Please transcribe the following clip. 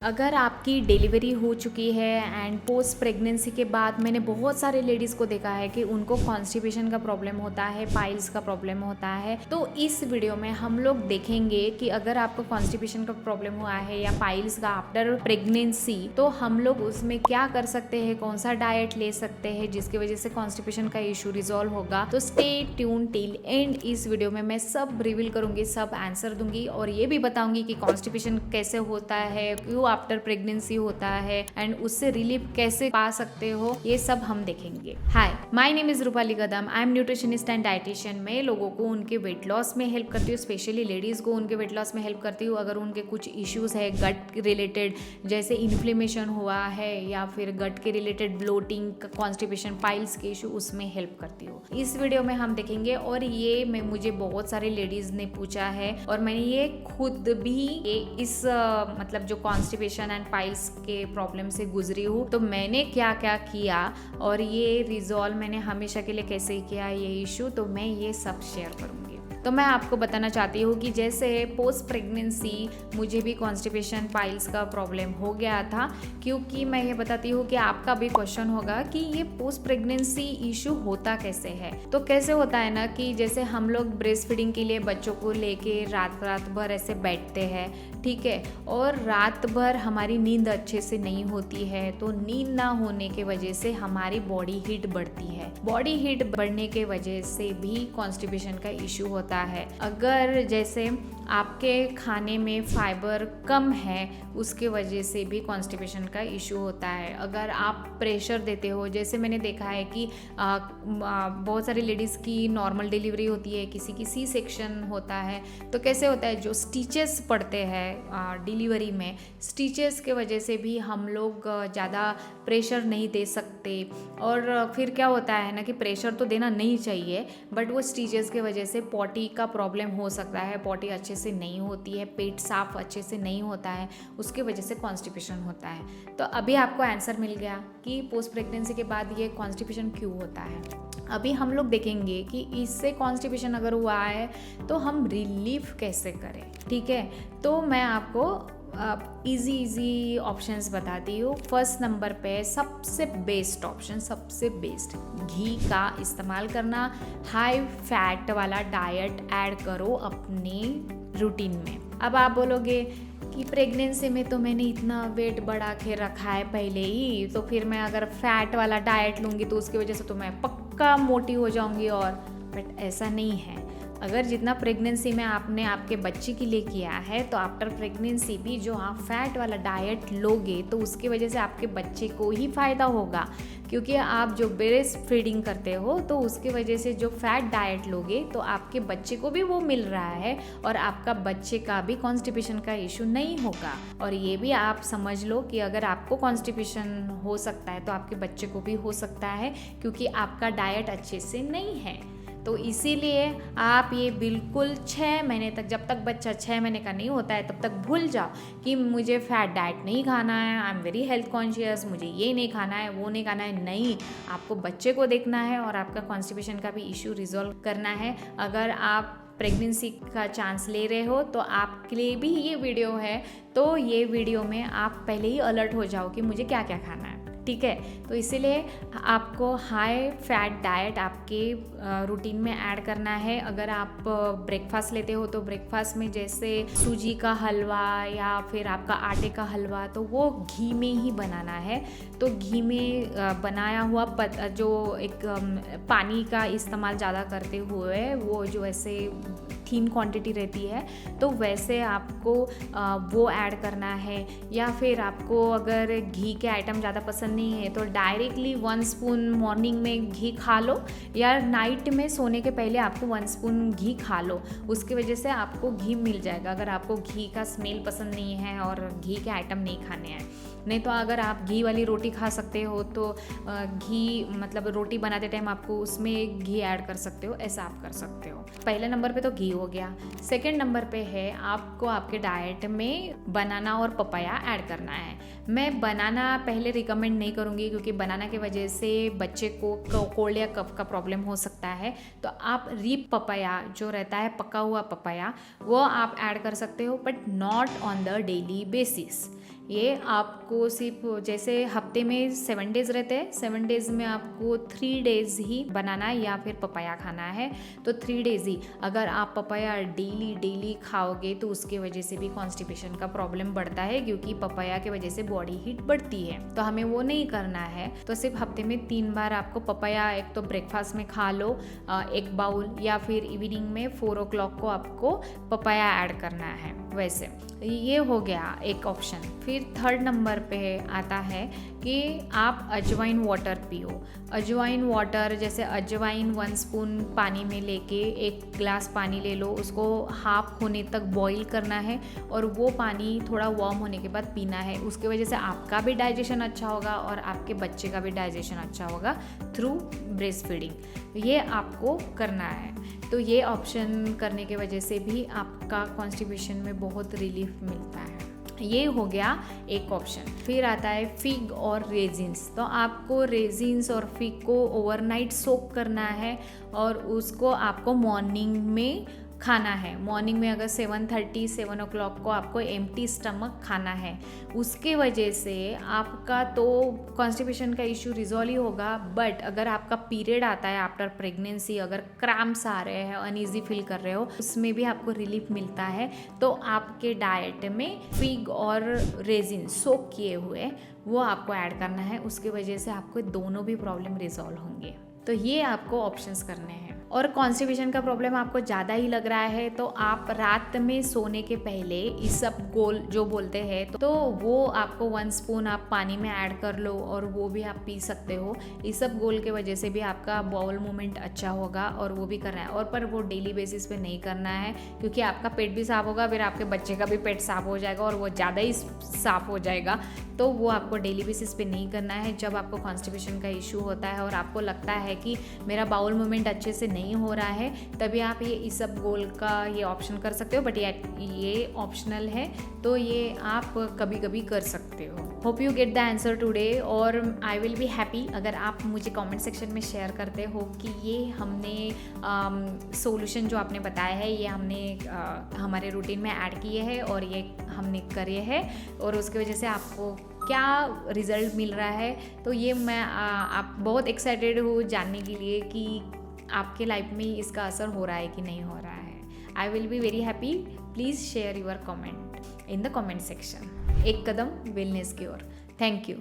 अगर आपकी डिलीवरी हो चुकी है एंड पोस्ट प्रेगनेंसी के बाद मैंने बहुत सारे लेडीज़ को देखा है कि उनको कॉन्स्टिपेशन का प्रॉब्लम होता है, पाइल्स का प्रॉब्लम होता है। तो इस वीडियो में हम लोग देखेंगे कि अगर आपको कॉन्स्टिपेशन का प्रॉब्लम हुआ है या पाइल्स का आफ्टर प्रेगनेंसी, तो हम लोग उसमें क्या कर सकते हैं, कौन सा डाइट ले सकते हैं जिसकी वजह से कॉन्स्टिपेशन का इशू रिजॉल्व होगा। तो स्टे ट्यून टिल एंड। इस वीडियो में मैं सब रिवील करूंगी, सब आंसर दूंगी और ये भी बताऊंगी कि कॉन्स्टिपेशन कैसे होता है, क्यों आफ्टर प्रेगनेंसी होता है एंड उससे रिलीफ कैसे पा सकते हो, ये सब हम देखेंगे। Hi, my name is Rupali Kadam. I am nutritionist and dietitian. मैं लोगों को उनके वेट लॉस में हेल्प करती हूँ, स्पेशली लेडीज को उनके वेट लॉस में हेल्प करती हूँ। अगर उनके कुछ इश्यूज है गट रिलेटेड, जैसे इन्फ्लेमेशन हुआ है या फिर गट के रिलेटेड ब्लोटिंग, कॉन्स्टिपेशन, पाइल्स के इशू, उसमें हेल्प करती हूँ। इस वीडियो में हम देखेंगे और ये मुझे बहुत सारे लेडीज ने पूछा है और मैंने ये खुद भी इस मतलब जो कॉन्स्टिपेशन एंड पाइल्स के प्रॉब्लम से गुजरी हूँ। तो मैंने क्या क्या किया और ये रिजॉल्व मैंने हमेशा के लिए कैसे किया ये इशू, तो मैं ये सब शेयर करूँगी। तो मैं आपको बताना चाहती हूँ कि जैसे पोस्ट प्रेगनेंसी मुझे भी कॉन्स्टिपेशन, पाइल्स का प्रॉब्लम हो गया था। क्योंकि मैं ये बताती हूँ कि आपका भी क्वेश्चन होगा कि ये पोस्ट प्रेगनेंसी इशू होता कैसे है। तो कैसे होता है ना कि जैसे हम लोग ब्रेस्ट फीडिंग के लिए बच्चों को लेके रात भर ऐसे बैठते हैं, ठीक है, और रात भर हमारी नींद अच्छे से नहीं होती है। तो नींद ना होने के वजह से हमारी बॉडी हीट बढ़ती है। बॉडी हीट बढ़ने के वजह से भी कॉन्स्टिपेशन का इशू होता है। अगर जैसे आपके खाने में फाइबर कम है, उसके वजह से भी कॉन्स्टिपेशन का इशू होता है। अगर आप प्रेशर देते हो, जैसे मैंने देखा है कि बहुत सारी लेडीज़ की नॉर्मल डिलीवरी होती है, किसी की सी सेक्शन होता है। तो कैसे होता है, जो स्टिचेस पड़ते हैं डिलीवरी में, स्टिचेस के वजह से भी हम लोग ज़्यादा प्रेशर नहीं दे सकते। और फिर क्या होता है ना कि प्रेशर तो देना नहीं चाहिए, बट वो स्टिचेस के वजह से पॉटी का प्रॉब्लम हो सकता है। पॉटी अच्छे से नहीं होती है, पेट साफ अच्छे से नहीं होता है, उसके वजह से कॉन्स्टिपेशन होता है। तो अभी आपको आंसर मिल गया कि पोस्ट प्रेगनेंसी के बाद ये कॉन्स्टिपेशन क्यों होता है। अभी हम लोग देखेंगे कि इससे कॉन्स्टिपेशन अगर हुआ है तो हम रिलीफ कैसे करें, ठीक है। तो मैं आपको इजी ऑप्शंस बताती हूँ। फर्स्ट नंबर पे सबसे बेस्ट ऑप्शन, सबसे बेस्ट, घी का इस्तेमाल करना। हाई फैट वाला डाइट ऐड करो अपने रूटीन में। अब आप बोलोगे कि प्रेगनेंसी में तो मैंने इतना वेट बढ़ा के रखा है पहले ही, तो फिर मैं अगर फैट वाला डाइट लूँगी तो उसकी वजह से तो मैं पक्का मोटी हो जाऊँगी। और बट ऐसा नहीं है। अगर जितना प्रेगनेंसी में आपने आपके बच्चे के लिए किया है, तो आफ्टर प्रेगनेंसी भी जो आप फैट वाला डाइट लोगे तो उसकी वजह से आपके बच्चे को ही फ़ायदा होगा। क्योंकि आप जो ब्रेस्ट फीडिंग करते हो तो उसकी वजह से जो फैट डाइट लोगे तो आपके बच्चे को भी वो मिल रहा है और आपका बच्चे का भी कॉन्स्टिपेशन का इशू नहीं होगा। और ये भी आप समझ लो कि अगर आपको कॉन्स्टिपेशन हो सकता है तो आपके बच्चे को भी हो सकता है, क्योंकि आपका डाइट अच्छे से नहीं है। तो इसीलिए आप ये बिल्कुल 6 महीने तक, जब तक बच्चा 6 महीने का नहीं होता है, तब तक भूल जाओ कि मुझे फैट डाइट नहीं खाना है, I am very health conscious, मुझे ये नहीं खाना है, वो नहीं खाना है। नहीं, आपको बच्चे को देखना है और आपका कॉन्स्टिपेशन का भी इशू रिजॉल्व करना है। अगर आप प्रेगनेंसी का चांस ले रहे हो तो आपके लिए भी ये वीडियो है। तो ये वीडियो में आप पहले ही अलर्ट हो जाओ कि मुझे क्या क्या खाना है, ठीक है। तो इसीलिए आपको हाई फैट डाइट आपके रूटीन में ऐड करना है। अगर आप ब्रेकफास्ट लेते हो तो ब्रेकफास्ट में जैसे सूजी का हलवा या फिर आपका आटे का हलवा, तो वो घी में ही बनाना है। तो घी में बनाया हुआ जो एक पानी का इस्तेमाल ज़्यादा करते हुए, वो जो ऐसे थिन क्वांटिटी रहती है, तो वैसे आपको वो ऐड करना है। या फिर आपको अगर घी के आइटम ज़्यादा पसंद नहीं है तो डायरेक्टली 1 स्पून मॉर्निंग में घी खा लो, या नाइट में सोने के पहले आपको 1 स्पून घी खा लो। उसकी वजह से आपको घी मिल जाएगा, अगर आपको घी का स्मेल पसंद नहीं है और घी के आइटम नहीं खाने हैं। नहीं तो अगर आप घी वाली रोटी खा सकते हो तो घी मतलब रोटी बनाते टाइम आपको उसमें घी ऐड कर सकते हो, ऐसा आप कर सकते हो। पहले नंबर पे तो घी हो गया। सेकंड नंबर पे है आपको आपके डाइट में बनाना और पपाया ऐड करना है। मैं बनाना पहले रिकमेंड नहीं करूँगी, क्योंकि बनाना की वजह से बच्चे को कोल्ड या कफ का प्रॉब्लम हो सकता है। तो आप रीप पपाया जो रहता है, पका हुआ पपाया, वो आप ऐड कर सकते हो, but not on the daily basis. ये आपको सिर्फ जैसे हफ्ते में 7 डेज़ रहते हैं, 7 डेज़ में आपको 3 डेज़ ही बनाना है या फिर पपाया खाना है, तो 3 डेज़ ही। अगर आप पपाया डेली खाओगे तो उसके वजह से भी कॉन्स्टिपेशन का प्रॉब्लम बढ़ता है, क्योंकि पपाया के वजह से बॉडी हीट बढ़ती है, तो हमें वो नहीं करना है। तो सिर्फ हफ्ते में 3 बार आपको पपाया, एक तो ब्रेकफास्ट में खा लो 1 बाउल, या फिर इवनिंग में 4 o'clock को आपको पपाया ऐड करना है। वैसे ये हो गया एक ऑप्शन। फिर 3rd नंबर पे आता है कि आप अजवाइन वाटर पियो। अजवाइन वाटर, जैसे अजवाइन 1 स्पून पानी में लेके 1 ग्लास पानी ले लो, उसको हाफ होने तक बॉईल करना है और वो पानी थोड़ा वार्म होने के बाद पीना है। उसके वजह से आपका भी डाइजेशन अच्छा होगा और आपके बच्चे का भी डाइजेशन अच्छा होगा थ्रू ब्रेस्ट फीडिंग। ये आपको करना है। तो ये ऑप्शन करने के वजह से भी आपका कॉन्स्टिपेशन में बहुत रिलीफ मिलता है। ये हो गया एक ऑप्शन। फिर आता है फिग और रेजिन्स। तो आपको रेजिन्स और फिग को ओवरनाइट सोक करना है और उसको आपको मॉर्निंग में खाना है। मॉर्निंग में अगर 7 o'clock को आपको एम्प्टी स्टमक खाना है। उसके वजह से आपका तो कॉन्स्टिपेशन का इशू रिजॉल्व ही होगा, बट अगर आपका पीरियड आता है आफ्टर प्रेगनेंसी, अगर क्रैम्प्स आ रहे हैं, अनईजी फील कर रहे हो, उसमें भी आपको रिलीफ मिलता है। तो आपके डाइट में फिग और रेजिन सोक किए हुए वो आपको ऐड करना है। उसके वजह से आपको दोनों भी प्रॉब्लम रिजॉल्व होंगे। तो ये आपको ऑप्शंस करने हैं। और कॉन्स्टिपेशन का प्रॉब्लम आपको ज़्यादा ही लग रहा है तो आप रात में सोने के पहले इसबगोल जो बोलते हैं, तो वो आपको 1 स्पून आप पानी में ऐड कर लो और वो भी आप पी सकते हो। इसबगोल के वजह से भी आपका बाउल मूवमेंट अच्छा होगा और वो भी करना है। और पर वो डेली बेसिस पे नहीं करना है, क्योंकि आपका पेट भी साफ़ होगा, फिर आपके बच्चे का भी पेट साफ़ हो जाएगा और वो ज़्यादा ही साफ़ हो जाएगा। तो वो आपको डेली बेसिस पे नहीं करना है। जब आपको कॉन्स्टिपेशन का इशू होता है और आपको लगता है कि मेरा बाउल मूवमेंट अच्छे से नहीं हो रहा है, तभी आप ये इसबगोल का ये ऑप्शन कर सकते हो, बट ये ऑप्शनल है, तो ये आप कभी कभी कर सकते हो। Hope you get the answer today, और आई विल बी हैप्पी अगर आप मुझे कमेंट सेक्शन में शेयर करते हो कि ये हमने सॉल्यूशन जो आपने बताया है ये हमने हमारे रूटीन में ऐड किए हैं और ये हमने करे हैं और उसकी वजह से आपको क्या रिज़ल्ट मिल रहा है। तो ये मैं आप बहुत एक्साइटेड हूँ जानने के लिए कि आपके लाइफ में इसका असर हो रहा है कि नहीं हो रहा है। I will be very happy. Please share your comment in the comment section. एक कदम वेलनेस की ओर। Thank you.